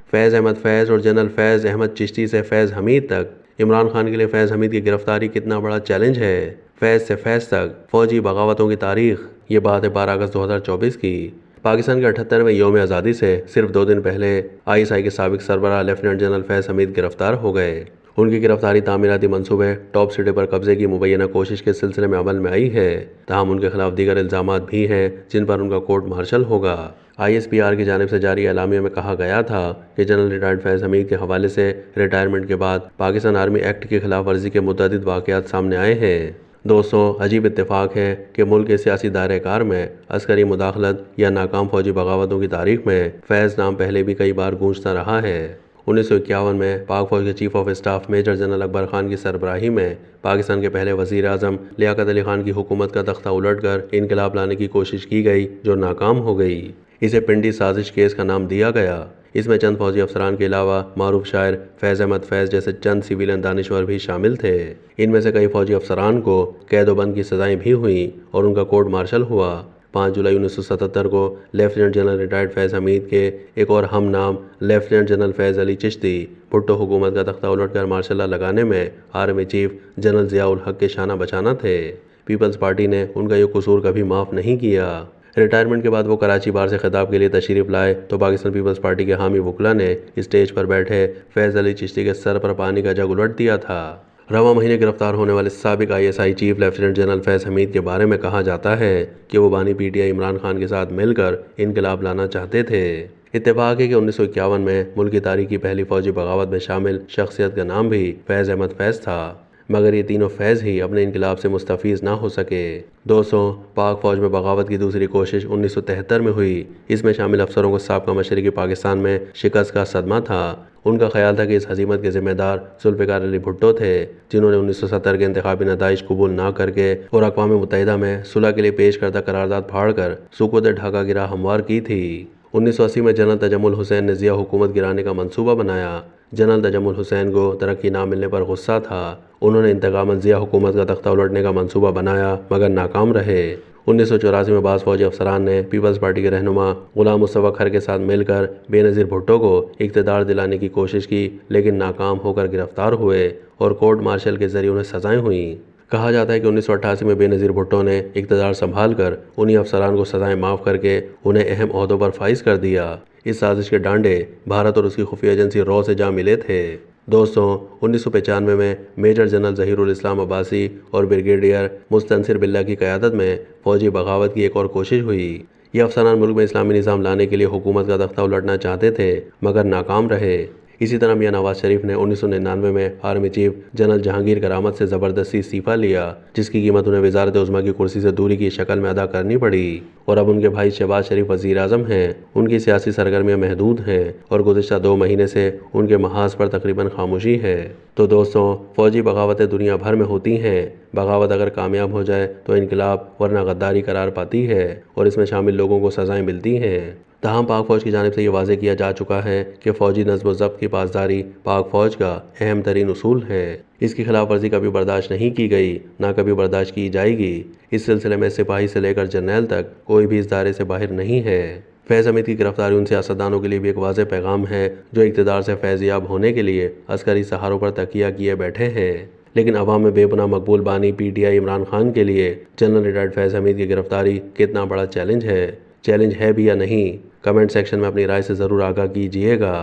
फैज़ अहमद फैज़ और जनरल फैज़ अहमद चिश्ती से फैज़ हमीद तक। इमरान खान के लिए फैज़ हमीद की गिरफ्तारी कितना बड़ा चैलेंज है। फैज़ से फैज़ तक फौजी बगावतों की तारीख। ये बात है 12 अगस्त 2024 की। पाकिस्तान के 78वें यौम आज़ादी से सिर्फ 2 दिन पहले ISI के साबिक सरबराह लेफ्टिनेंट जनरल फैज़ हमीद गिरफ्तार हो गए। उनकी गिरफ्तारी तामीराती मंसूबे टॉप सिटी पर कब्जे की मुबैना कोशिश के सिलसिले में अमल में आई है। ताहम उनके खिलाफ दीगर इल्जामात भी हैं जिन पर उनका कोर्ट मार्शल होगा। ISPR की जानिब से जारी एलामिया में कहा गया था कि जनरल रिटायर्ड फैज़ हमीद के हवाले से रिटायरमेंट के बाद पाकिस्तान आर्मी एक्ट की खिलाफ वर्जी के मुतअद्दिद वाक़यात सामने आए हैं। दोस्तों, अजीब इत्तेफाक है कि मुल्क के सियासी दायरे कार में अस्करी मुदाखलत या नाकाम फौजी बगावतों की तारीख में फैज़ नाम पहले भी कई बार गूंजता रहा है। 1951 में पाक फौज के chief of staff major general Akbar Khan की सरबराही में पाकिस्तान के पहले वज़ीर आज़म लियाकत अली खान की हुकूमत का तख्ता उलट कर इनकलाब लाने की कोशिश की गई जो नाकाम हो गई। इसे पिंडी साजिश केस का नाम दिया गया। इसमें चंद फौजी अफसरान के अलावा मारूफ शायर फैज़ अहमद फैज़ जैसे चंद सिविलियन दानिश्वर भी शामिल थे। इनमें से कई फौजी अफसरान को कैद-ओ-बंद की सजाएं भी हुई और उनका कोर्ट मार्शल हुआ। 5 जुलाई 1977 को लेफ्टिनेंट जनरल रिटायर्ड फैज़ हमीद के एक और हम नाम लेफ्टिनेंट जनरल फैज़ अली चिश्ती भुट्टो हुकूमत का तख्ता उलट कर मार्शल लगाने में आर्मी चीफ जनरल ज़िया-उल हक के शाना बचाना थे। पीपल्स पार्टी ने उनका ये कसूर कभी माफ़ नहीं किया। रिटायरमेंट के बाद वो कराची बार से खिताब के लिए तशरीफ़ लाए तो पाकिस्तान पीपल्स पार्टी के हामी वकला ने स्टेज पर बैठे फैज़ अली चिश्ती के सर पर पानी का जग उलट दिया था। रवा महीने गिरफ्तार होने वाले साबिक ISI चीफ लेफ्टिनेंट जनरल फैज़ हमीद के बारे में कहा जाता है कि वो बानी PTI इमरान खान के साथ मिलकर इनकलाब लाना चाहते थे। इत्तेफाक है कि 1951 में मुल्क की तारीख की पहली फौजी बगावत में शामिल शख्सियत का नाम भी फैज़ अहमद फैज़ था, मगर ये तीनों फैज़ ही अपने इनकलाब से मुस्तफ़ीज़ ना हो सके। दोस्तों, पाक फ़ौज में बगावत की दूसरी कोशिश 1973 में हुई। इसमें शामिल अफसरों को साबका मशरक़ी पाकिस्तान में शिकस्त का सदमा था। उनका ख्याल था कि इस हज़ीमत के ज़िम्मेदार जुल्फ़िकार अली भुट्टो थे, जिन्होंने 1970 के इंतखाबी नताइज कबूल ना करके और अक़वाम मुत्तहिदा में सुलह के लिए पेश करदा करारदाद फाड़ कर सुकूत ढाका की राह हमवार की थी। 1980 में जनरल तजम्मुल हुसैन ने ज़िया हुकूमत गिराने का मंसूबा बनाया। जनरल तजम्मुल हुसैन को तरक्की ना मिलने पर गुस्सा था। उन्होंने इंतकामन ज़िया हुकूमत का तख्ता उलटने का मंसूबा बनाया मगर नाकाम रहे। 1984 में बाज़ फौजी अफसरान ने पीपल्स पार्टी के रहनुमा गुलाम मुस्तफ़ा खर के साथ मिलकर बेनज़ीर भुट्टो को इक़्तिदार दिलाने की कोशिश की, लेकिन नाकाम होकर गिरफ्तार हुए और कोर्ट मार्शल के ज़रिए उन्हें सज़ाएँ हुईं। कहा जाता है कि 1988 में बेनज़ीर भुट्टो ने इक़्तिदार संभाल कर उन्हीं अफसरान को सज़ाएँ माफ़ करके उन्हें अहम ओहदों पर फाइज कर दिया। इस साजिश के डांडे भारत और उसकी खुफिया एजेंसी रॉ से जा मिले थे। दोस्तों, 1995 में मेजर जनरल ज़हीरुल इस्लाम अब्बासी और ब्रिगेडियर मुस्तनसिर बिल्ला की क़यादत में फ़ौजी बगावत की एक और कोशिश हुई। ये अफसरान मुल्क में इस्लामी निज़ाम लाने के लिए हुकूमत का तख्ता उलटना चाहते थे मगर नाकाम रहे। इसी तरह मियां नवाज शरीफ ने 1999 में आर्मी चीफ जनरल जहांगीर करामत से ज़बरदस्ती इस्तीफ़ा लिया, जिसकी कीमत उन्हें वज़ारत उज़्मा की कुर्सी से दूरी की शक्ल में अदा करनी पड़ी। और अब उनके भाई शहबाज शरीफ वज़ीर आज़म हैं। उनकी सियासी सरगर्मियाँ महदूद हैं और गुज़िश्ता 2 महीने से उनके महाज पर तकरीबन खामोशी है। तो दोस्तों, फ़ौजी बगावतें दुनिया भर में होती हैं। बगावत अगर कामयाब हो जाए तो इनकलाब वरना गद्दारी करार पाती है और इसमें शामिल लोगों को सज़ाएँ मिलती हैं। तहम पाक फ़ौज की जानिब से ये वाज़ेह किया जा चुका है कि फ़ौजी नज़्म व ज़ब्त की पासदारी पाक फ़ौज का अहम तरीन उसूल है। इसकी खिलाफ वर्जी कभी बर्दाश्त नहीं की गई, ना कभी बर्दाश्त की जाएगी। इस सिलसिले में सिपाही से लेकर जर्नैल तक कोई भी इस दायरे से बाहर नहीं है। फैज़ हमीद की गिरफ्तारी उन सियासतदानों के लिए भी एक वाज़ेह पैगाम है जो इक़्तिदार से फैज़याब होने के लिए अस्करी सहारों पर तकिया किए बैठे हैं। लेकिन अवाम में बेपनाह मकबूल बानी PTI इमरान खान के लिए जनरल रिटायर्ड फैज़ हमीद की गिरफ्तारी कितना बड़ा चैलेंज है भी या नहीं, कमेंट सेक्शन में अपनी राय से ज़रूर आगाह कीजिएगा।